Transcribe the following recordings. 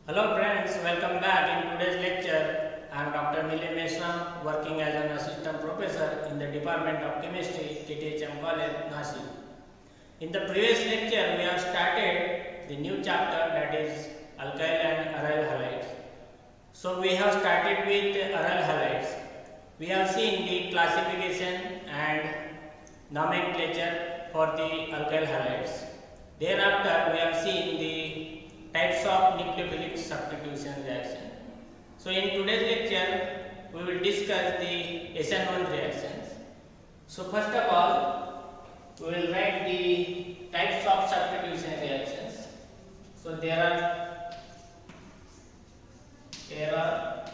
Hello friends, welcome back. In today's lecture, I am Dr. Nilesh Meshram, working as an assistant professor in the Department of Chemistry, KTHM College, Nashik. In the previous lecture, we have started the new chapter, that is alkyl and aryl halides. So we have started with aryl halides. We have seen the classification and nomenclature for the alkyl halides. Thereafter, we have seen the types of nucleophilic substitution reaction. So in today's lecture, we will discuss the SN1 reactions. So first of all, we will write the types of substitution reactions. So there are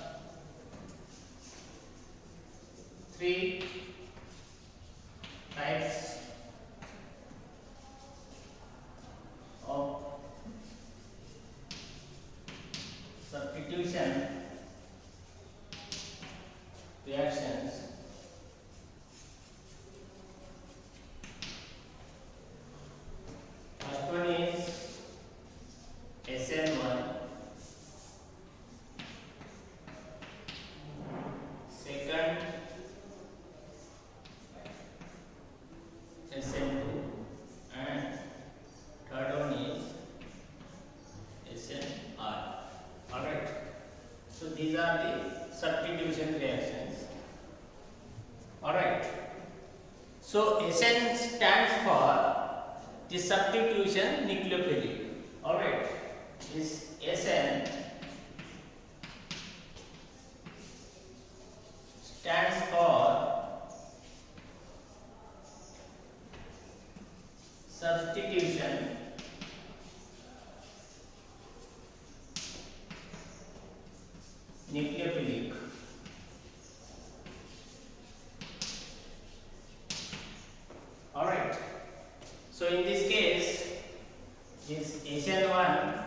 three types of substitution reactions. First one is SN1, second SN2, and third one is SNR. Alright. So these are the substitution reactions. Alright. So SN stands for the substitution nucleophilic. Alright. This SN stands for substitution nucleophilic. Alright. So in this case, this SN1,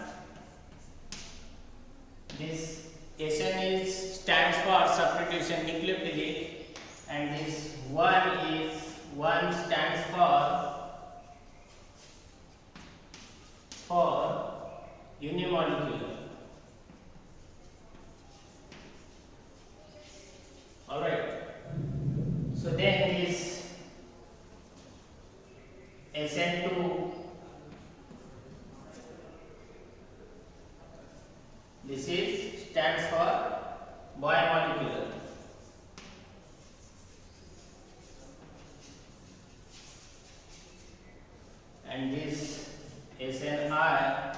this SN is stands for substitution nucleophilic, and this one stands for unimolecular. Alright. So then this SN2, this is stands for bimolecular. And this SNI,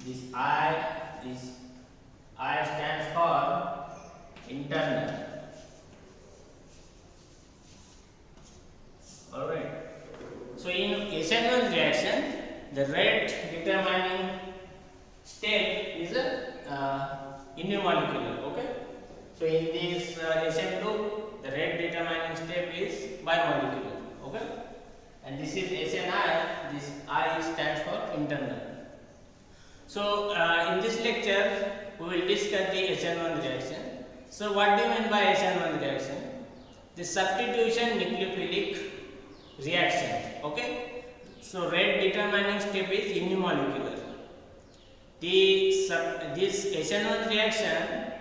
this I stands for internal. Alright. So in SN1 reaction, the rate determining step is unimolecular. Okay. So in this SN2, the rate determining step is bimolecular. Okay. And this is SNI. This I stands for internal. So in this lecture, we will discuss the SN1 reaction. So what do you mean by SN1 reaction? The substitution nucleophilic reaction. Okay. So rate determining step is unimolecular. This SN1 reaction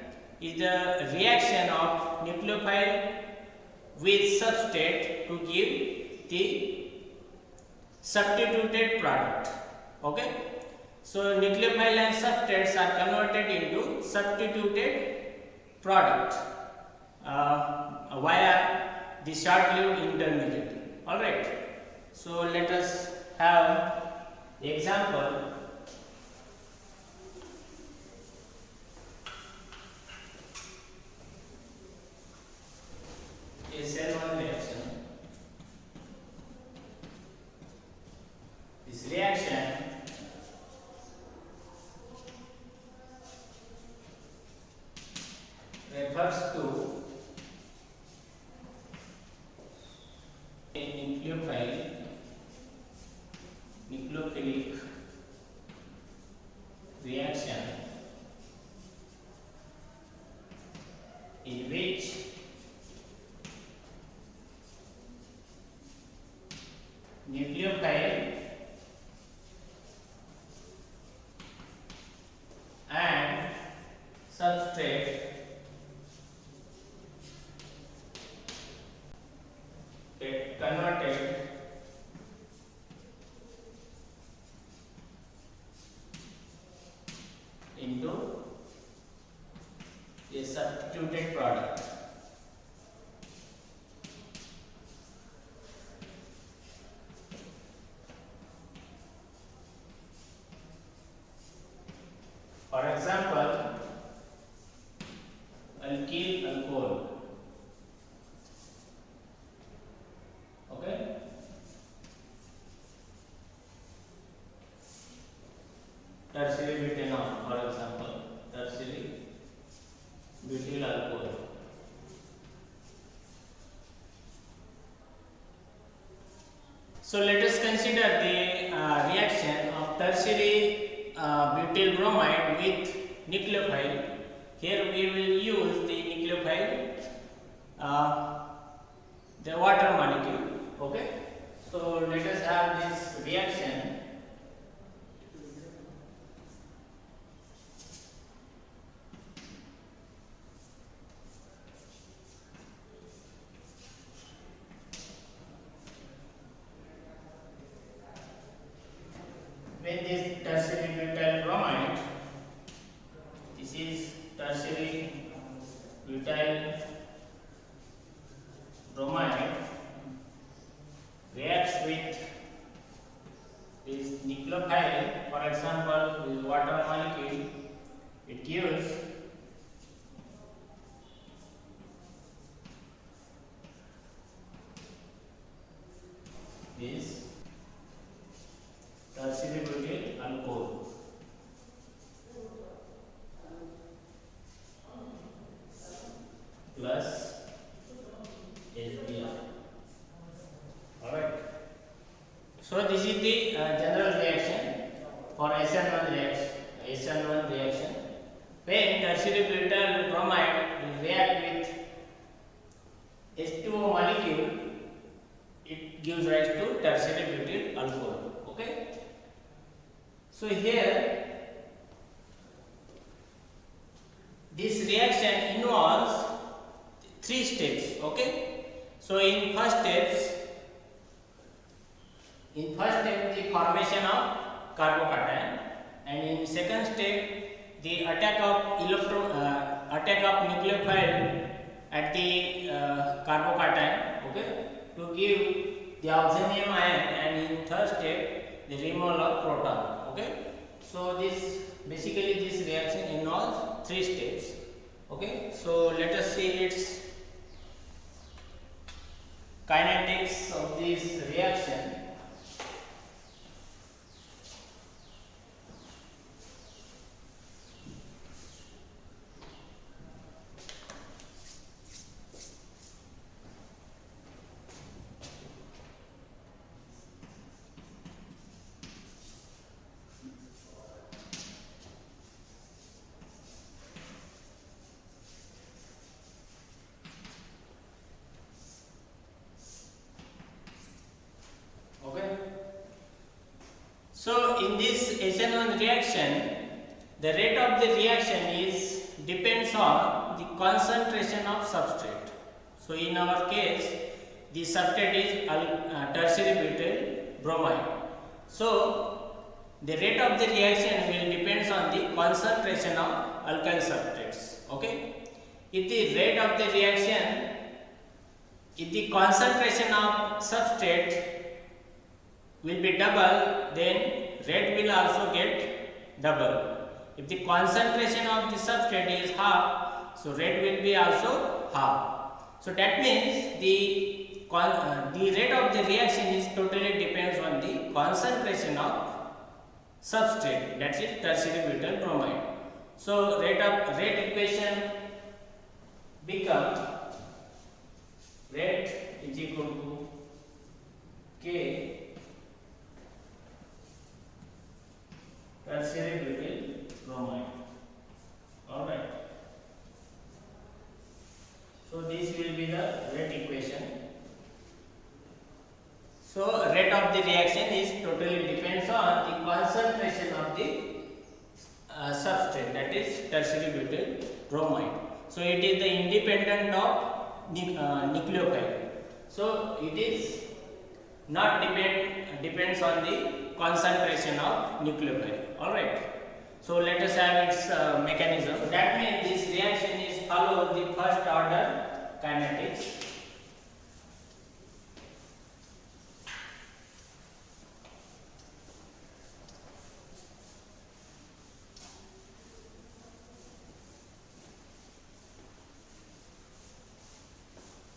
is the reaction of nucleophile with substrate to give the substituted product. Okay. So nucleophile and substrates are converted into substituted product via the short-lived intermediate. Alright. So let us have the example. SN1 reaction. This reaction refers to a nucleophilic reaction in which nucleophile into a substituted product. For example, alkyl alcohol. Okay. Tertiary butanol, for example, tertiary butyl alcohol. So let us consider the reaction of tertiary butyl bromide with nucleophile. Here we will use the nucleophile, the water molecule. Okay. So let us have this reaction. With this tertiary butyl bromide, this is tertiary butyl bromide reacts with this nucleophile, for example, with water molecule, it gives this tertiary butyl alcohol. Plus HBr. Alright. So this is the general reaction for SN1 reaction. When tertiary butyl bromide will react with H2O molecule, it gives rise to tertiary butyl alcohol. Okay. So here this reaction involves 3 steps. Okay. So in first step the formation of carbocation, and in second step the attack of nucleophile at the carbocation, okay, to give the oxygen ion, and in third step the removal of proton. Okay. So this reaction involves 3 steps. Okay. So let us see its kinetics of this reaction. So in this SN1 reaction, the rate of the reaction depends on the concentration of substrate. So in our case, the substrate is tertiary butyl bromide. So the rate of the reaction will depends on the concentration of alkyl substrates. Okay. If the concentration of substrate will be double, then rate will also get double. If the concentration of the substrate is half, so rate will be also half. So that means the rate of the reaction is totally depends on the concentration of substrate, that is tertiary butyl bromide. So rate equation become rate is equal to K tertiary butyl bromide. Alright. So this will be the rate equation. So rate of the reaction is totally depends on the concentration of the substrate, that is tertiary butyl bromide. So it is the independent of nucleophile. So it is not depends on the concentration of nucleophile. Alright. So let us have its mechanism. So that means this reaction is follow the first order kinetics.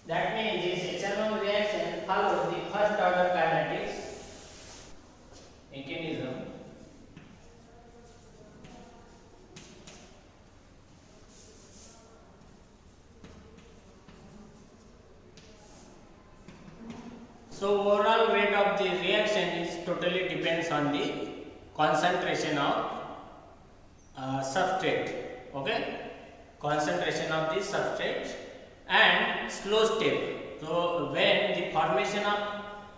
That means this HNO reaction follows the first order kinetics mechanism. So overall rate of the reaction is totally depends on the concentration of substrate. Okay, concentration of the substrate and slow step. So when the formation of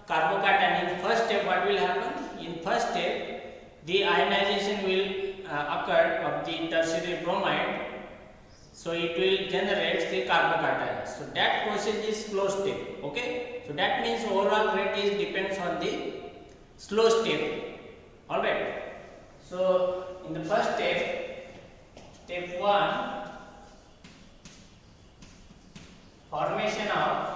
carbocation in first step, what will happen? In first step, the ionization will occur of the tertiary bromide. So it will generate the carbocation. So that process is slow step. Okay. So that means overall rate is depends on the slow step. Alright. So in the first step, step 1, formation of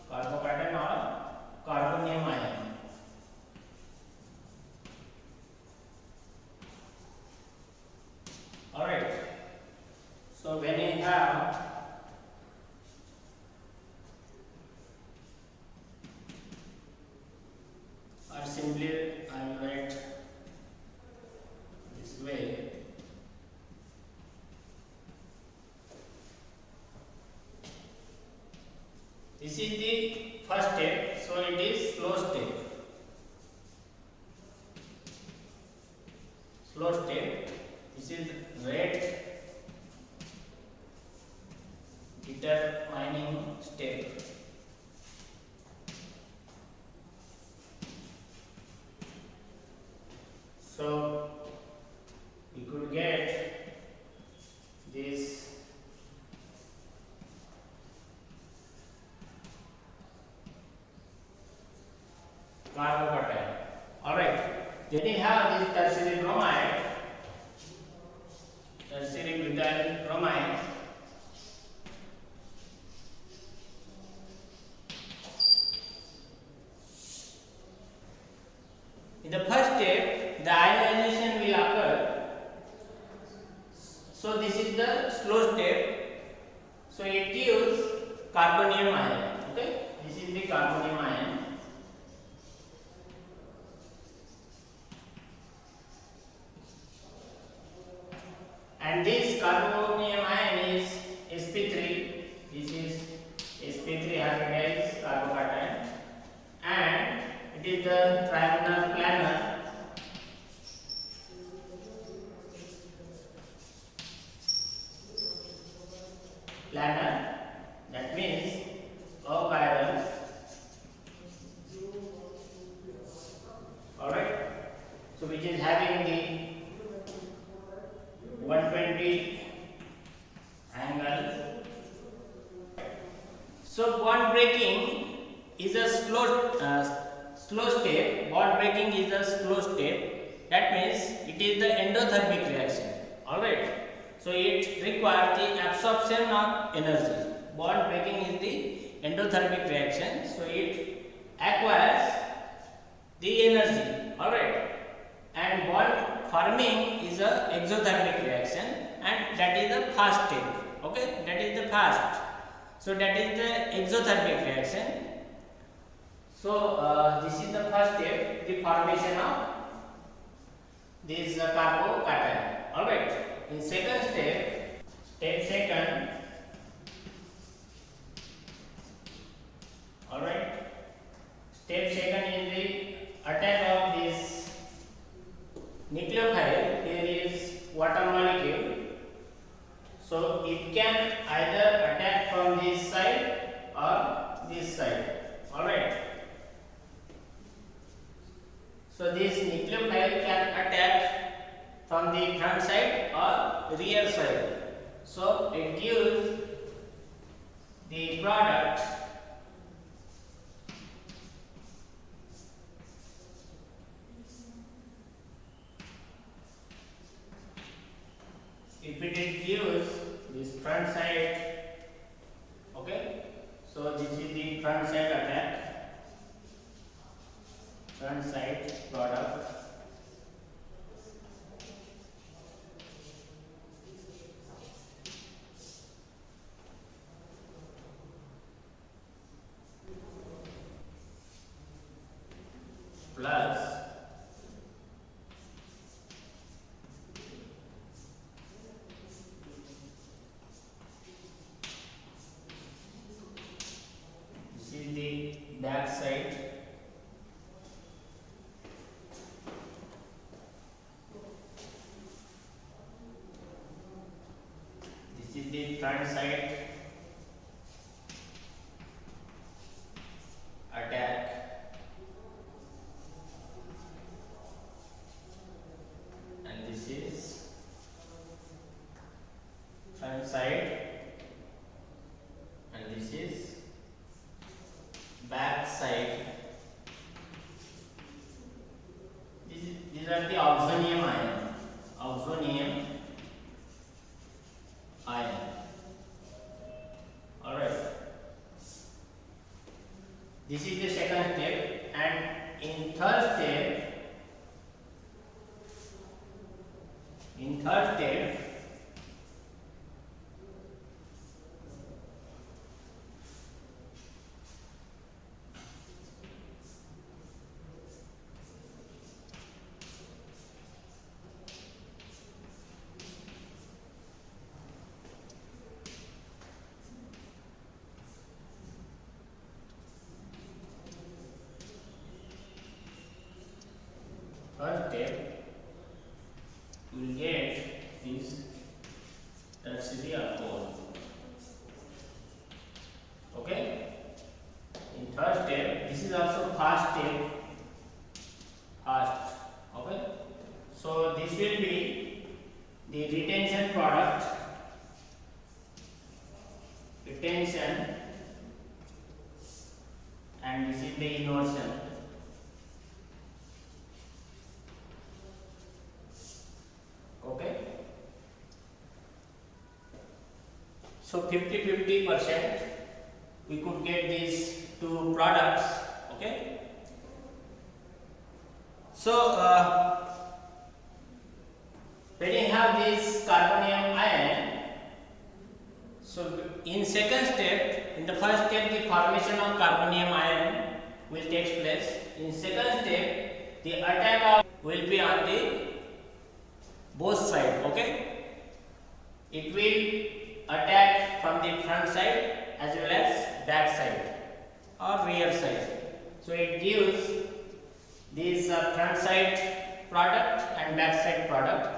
carbocation or carbonium ion. Alright. So when you have or simply I will write this way. This is the first step, so it is slow step. Slow step. This is rate determining step. So we could get this carbocation. Alright. Then we have this tertiary bromide, tertiary butyl bromide. In the first step, the ionization will occur. So this is the slow step. So it gives carbonium ion. Okay, this is the carbonium ion. And this carbonium ion is sp3. This is sp3 hybridized carbocation, and it is the trigonal planar. That means achiral. Alright. So which is having the 120 angle. So bond breaking is a slow step. Bond breaking is a slow step. That means it is the endothermic reaction. Alright. So it requires the absorption of energy. Bond breaking is the endothermic reaction. So it acquires the energy. Alright. And bond forming is a exothermic reaction, and that is the fast step. Okay, that is the fast. So that is the exothermic reaction. So this is the first step, the formation of this carbocation. Alright. In second step, step second. Alright. Step second is the attack of this nucleophile. Here is water molecule. So it can either attack from this side or this side. Alright. So this nucleophile can attack from the front side or rear side. So it gives the product if it gives this front side, okay, so this is the front side attack, front side product, plus this is the back side, this is the front side attack, and this is front side, and this is back side. These are the oxonium ion. Oxonium ion. Alright. This is the second step, and in third step, we will get this tertiary alcohol. Okay. In third step, this is also first step. First. Okay. So this will be the retention product. Retention, and this is the inversion. Okay. So 50-50% we could get these two products. Okay. So when you have this carbonium ion, so in second step, in the first step the formation of carbonium ion will take place. In second step the attack will be on the both side. Okay, it will attack from the front side as well as back side or rear side. So it gives this front side product and back side product,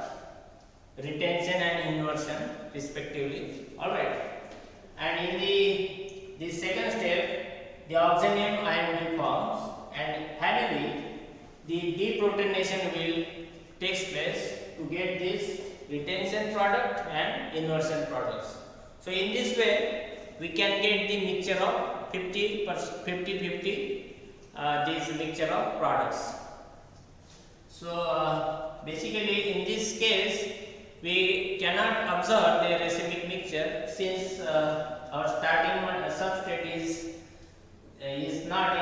retention and inversion respectively. Alright, and in the second step the oxonium ion will form, and finally the deprotonation will take place to get this retention product and inversion products. So in this way we can get the mixture of 50-50 this mixture of products. So basically in this case we cannot observe the racemic mixture since our starting substrate is not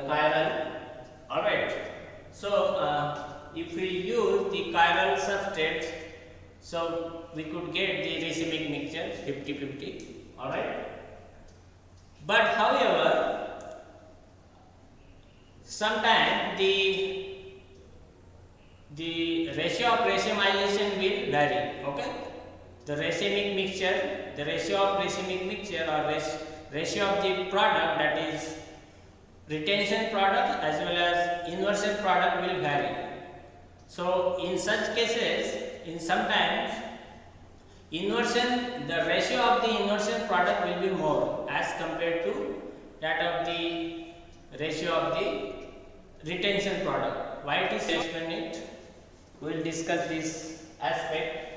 chiral. Alright, so if we use the chiral substrate, so we could get the racemic mixture 50-50. Alright, but however sometimes the ratio of racemization will vary. Okay, the racemic mixture, the ratio of racemic mixture or ratio of the product, that is retention product as well as inversion product, will vary. So in such cases, in sometimes inversion, the ratio of the inversion product will be more as compared to that of the ratio of the retention product. Why it is explained it? We will discuss this aspect.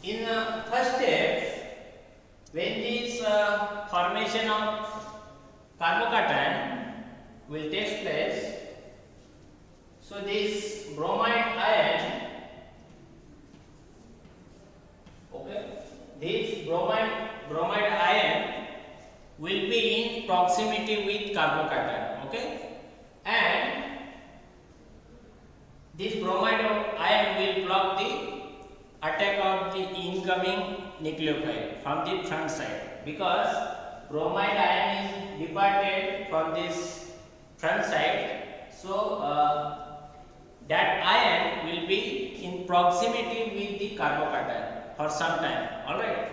In first step, when this formation of carbocation will take place, so this bromide ion, okay, this bromide ion will be in proximity with carbocation, okay, and this bromide ion will block the attack of the incoming nucleophile from the front side, because bromide ion is departed from this front side, so that ion will be in proximity with the carbocation for some time. All right,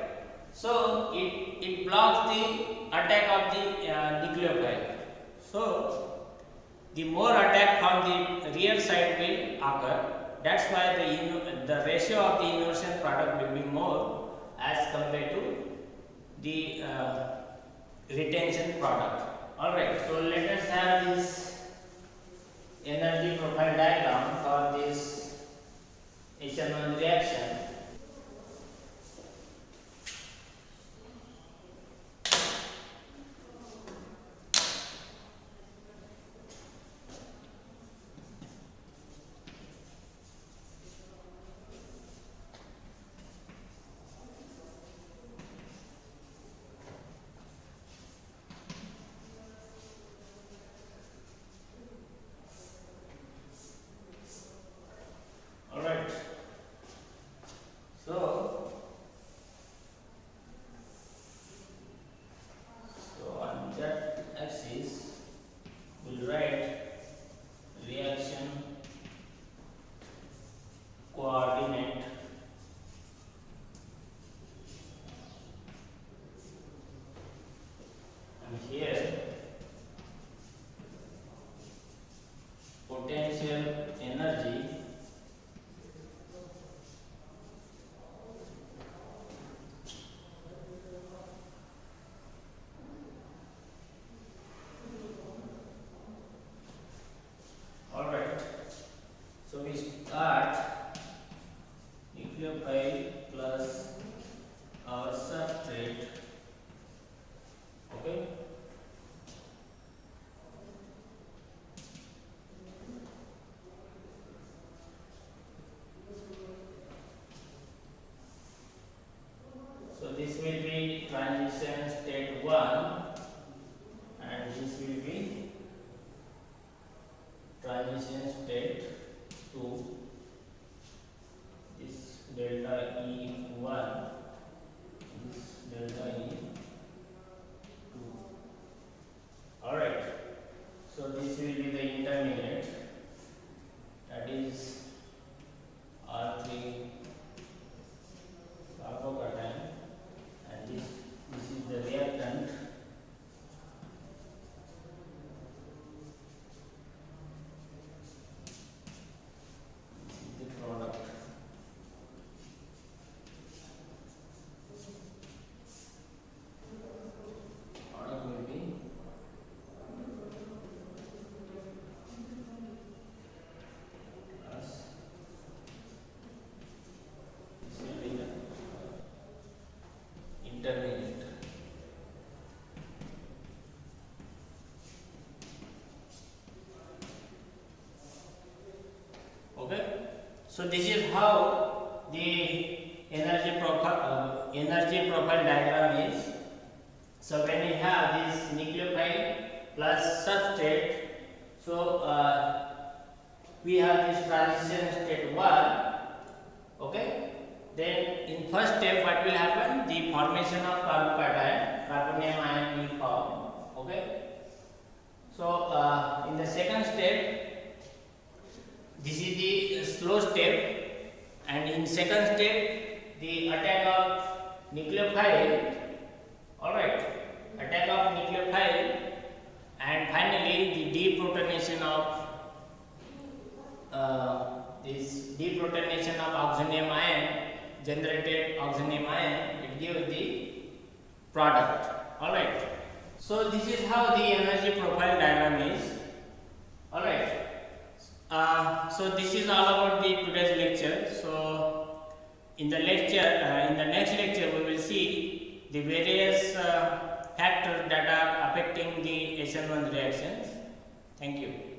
so it blocks the attack of the nucleophile. So the more attack from the rear side will occur. That's why the ratio of the inversion product will be more as compared to the retention product. Alright, so let us have this energy profile diagram for this HN1 reaction. Alright, so on that axis we'll write reaction coordinate, and here potential energy start nucleophile plus our substrate, okay. So this will be transition state 1 and this will be transition state 2. This delta E1, this delta E2. Alright, so this will be the intermediate, that is R3 carbocation, and this is the reactant. Intermediate. Okay, so this is how the energy profile diagram is. So when we have this nucleophile plus substrate, so we have this transition state 1, okay. Then in first step what will happen? The formation of carbocation, carbonium ion will form, okay. So in the second step, this is the slow step, and in second step the attack of nucleophile, alright, attack of nucleophile, and finally the deprotonation of oxonium ion, generated oxonium ion, it gives the product. Alright. So this is how the energy profile diagram is. Alright. So this is all about the today's lecture. So in the next lecture, we will see the various factors that are affecting the SN1 reactions. Thank you.